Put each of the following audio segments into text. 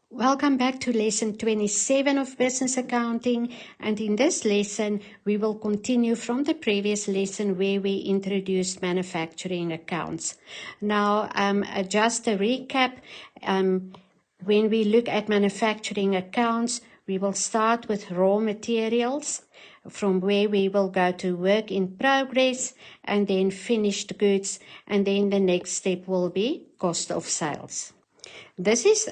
Welcome back to lesson 27 of business accounting, and in this lesson we will continue from the previous lesson where we introduced manufacturing accounts. Now just a recap, when we look at manufacturing accounts, we will start with raw materials, from where we will go to work in progress and then finished goods, and then the next step will be cost of sales. This is,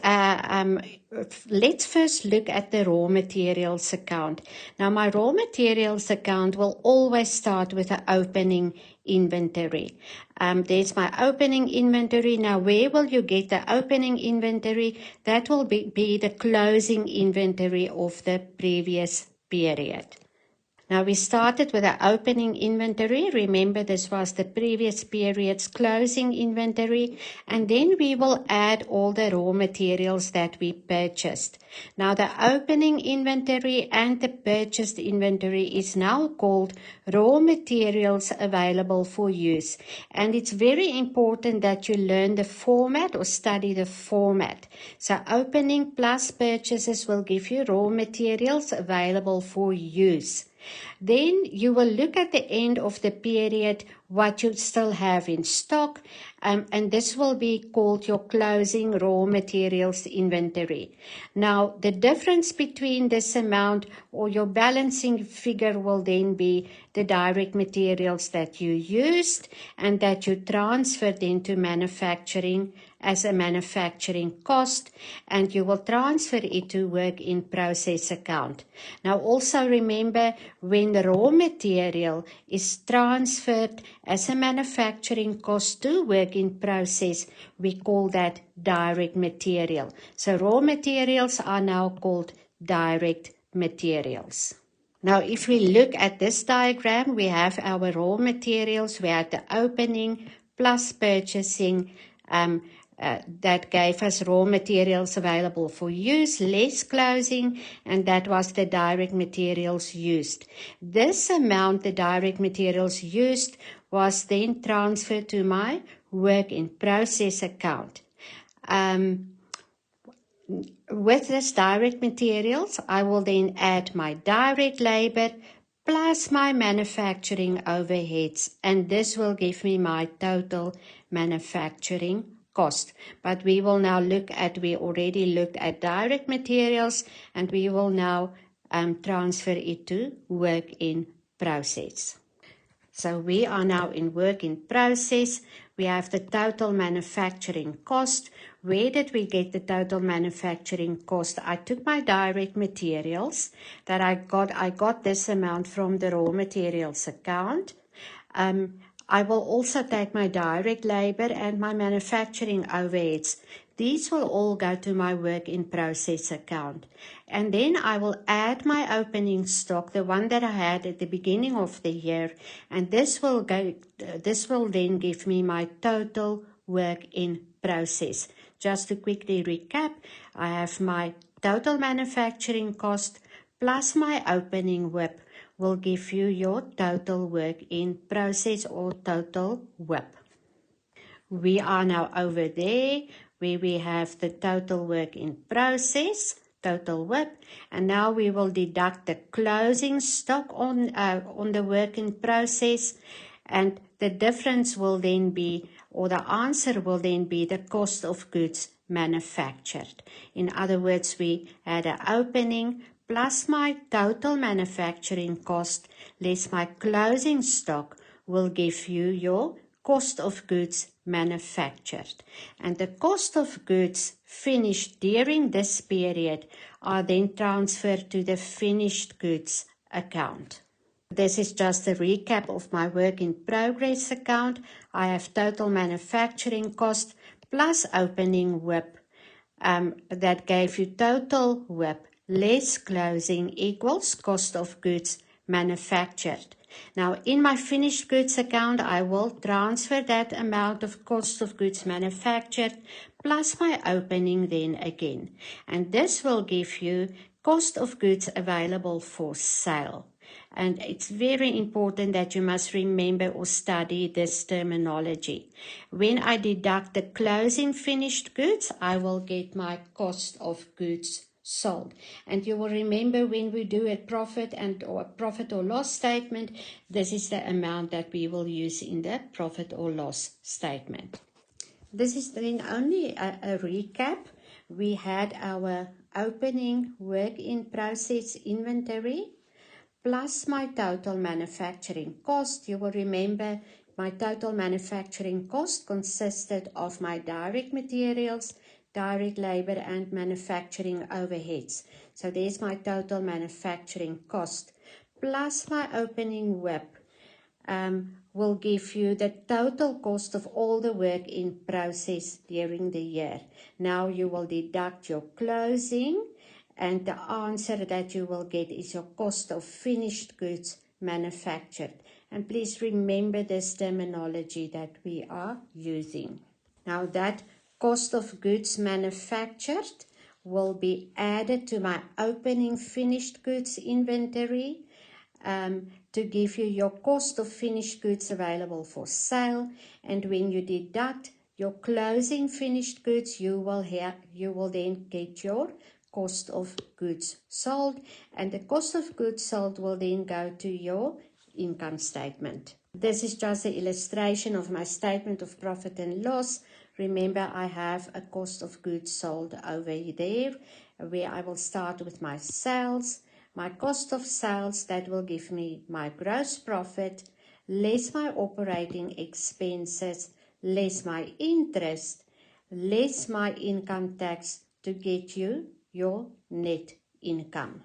let's first look at the raw materials account. Now, my raw materials account will always start with an opening inventory. There's my opening inventory. Now, where will you get the opening inventory? That will be the closing inventory of the previous period. Now we started with our opening inventory. Remember, this was the previous period's closing inventory. And then we will add all the raw materials that we purchased. Now the opening inventory and the purchased inventory is now called raw materials available for use. And it's very important that you learn the format or study the format. So opening plus purchases will give you raw materials available for use. Then you will look at the end of the period what you still have in stock, and this will be called your closing raw materials inventory. Now, the difference between this amount or your balancing figure will then be the direct materials that you used and that you transferred into manufacturing as a manufacturing cost, and you will transfer it to work in process account. Now also remember, when the raw material is transferred as a manufacturing cost to work in process, we call that direct material. So raw materials are now called direct materials. Now, if we look at this diagram, we have our raw materials. We have the opening plus purchasing, that gave us raw materials available for use, less closing, and that was the direct materials used. This amount, the direct materials used, was then transferred to my work in process account. With this direct materials, I will then add my direct labor plus my manufacturing overheads, and this will give me my total manufacturing cost. But we will now we already looked at direct materials, and we will now transfer it to work in process. So we are now in work in process. We have the total manufacturing cost. Where did we get the total manufacturing cost? I took my direct materials that I got this amount from the raw materials account. I will also take my direct labor and my manufacturing overheads. These will all go to my work in process account. And then I will add my opening stock, the one that I had at the beginning of the year, and this will then give me my total work in process. Just to quickly recap, I have my total manufacturing cost plus my opening WIP will give you your total work in process or total WIP. We are now over there where we have the total work in process, total WIP, and now we will deduct the closing stock on the work in process, and the difference will then be, or the answer will then be, the cost of goods manufactured. In other words, we had an opening plus my total manufacturing cost less my closing stock will give you your cost of goods manufactured. And the cost of goods finished during this period are then transferred to the finished goods account. This is just a recap of my work in progress account. I have total manufacturing cost plus opening WIP. That gave you total WIP less closing equals cost of goods manufactured. Now, in my finished goods account, I will transfer that amount of cost of goods manufactured plus my opening then again. And this will give you cost of goods available for sale. And it's very important that you must remember or study this terminology. When I deduct the closing finished goods, I will get my cost of goods sold. And you will remember when we do a profit or loss statement, this is the amount that we will use in the profit or loss statement. This is then only a recap. We had our opening work in process inventory plus my total manufacturing cost. You will remember my total manufacturing cost consisted of my direct materials, direct labor, and manufacturing overheads. So there's my total manufacturing cost plus my opening WIP. Will give you the total cost of all the work in process during the year. Now you will deduct your closing, and the answer that you will get is your cost of finished goods manufactured. And please remember this terminology that we are using. Now that cost of goods manufactured will be added to my opening finished goods inventory to give you your cost of finished goods available for sale. And when you deduct your closing finished goods, you will then get your cost of goods sold, and the cost of goods sold will then go to your income statement. This is just an illustration of my statement of profit and loss. Remember, I have a cost of goods sold over there, where I will start with my sales. My cost of sales, that will give me my gross profit, less my operating expenses, less my interest, less my income tax, to get you your net income.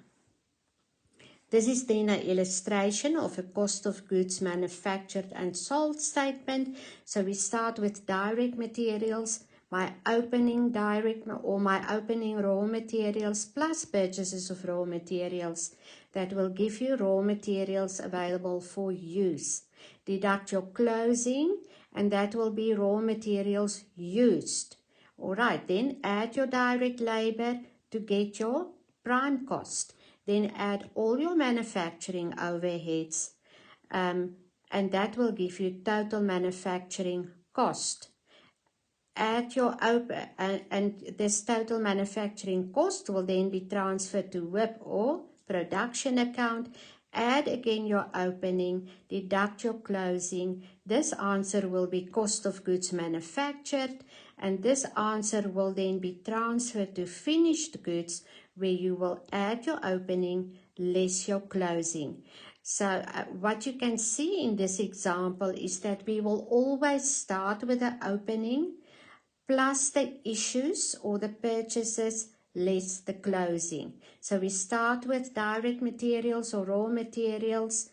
This is then an illustration of a cost of goods manufactured and sold statement. So we start with direct materials, my opening raw materials plus purchases of raw materials. That will give you raw materials available for use. Deduct your closing, and that will be raw materials used. Alright, then add your direct labor to get your prime cost. Then add all your manufacturing overheads, and that will give you total manufacturing cost. Add your and this total manufacturing cost will then be transferred to WIP or production account. Add again your opening, deduct your closing. This answer will be cost of goods manufactured, and this answer will then be transferred to finished goods, where you will add your opening less your closing. So what you can see in this example is that we will always start with the opening plus the issues or the purchases less the closing. So we start with direct materials or raw materials,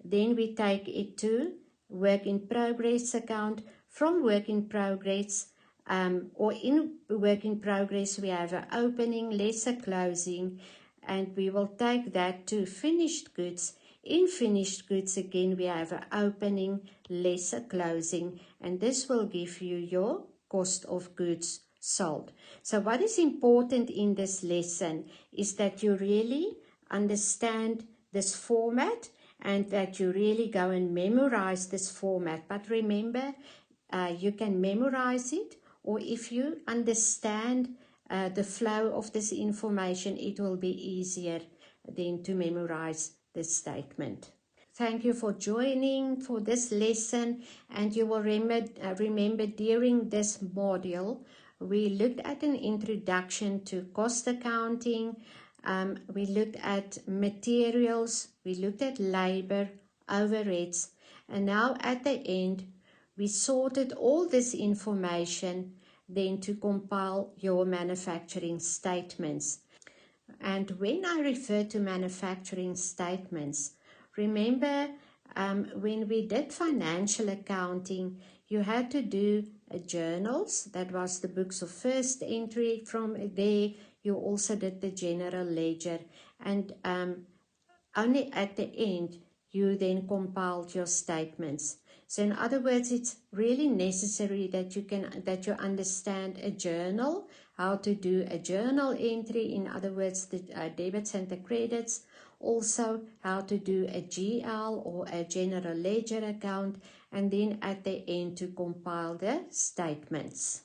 then we take it to work in progress account. From work in progress or in work in progress, we have an opening less a closing, and we will take that to finished goods. In finished goods again, we have an opening less a closing, and this will give you your cost of goods sold. So what is important in this lesson is that you really understand this format, and that you really go and memorize this format. But remember, you can memorize it, or if you understand the flow of this information, it will be easier then to memorize this statement. Thank you for joining for this lesson, and you will remember during this module we looked at an introduction to cost accounting, we looked at materials, we looked at labor, overheads, and now at the end we sorted all this information then to compile your manufacturing statements. And when I refer to manufacturing statements, remember, when we did financial accounting, you had to do journals. That was the books of first entry. From there, you also did the general ledger. And only at the end, you then compiled your statements. So in other words, it's really necessary that you understand a journal, how to do a journal entry. In other words, the debits and the credits. also how to do a GL or a general ledger account, and then at the end to compile the statements.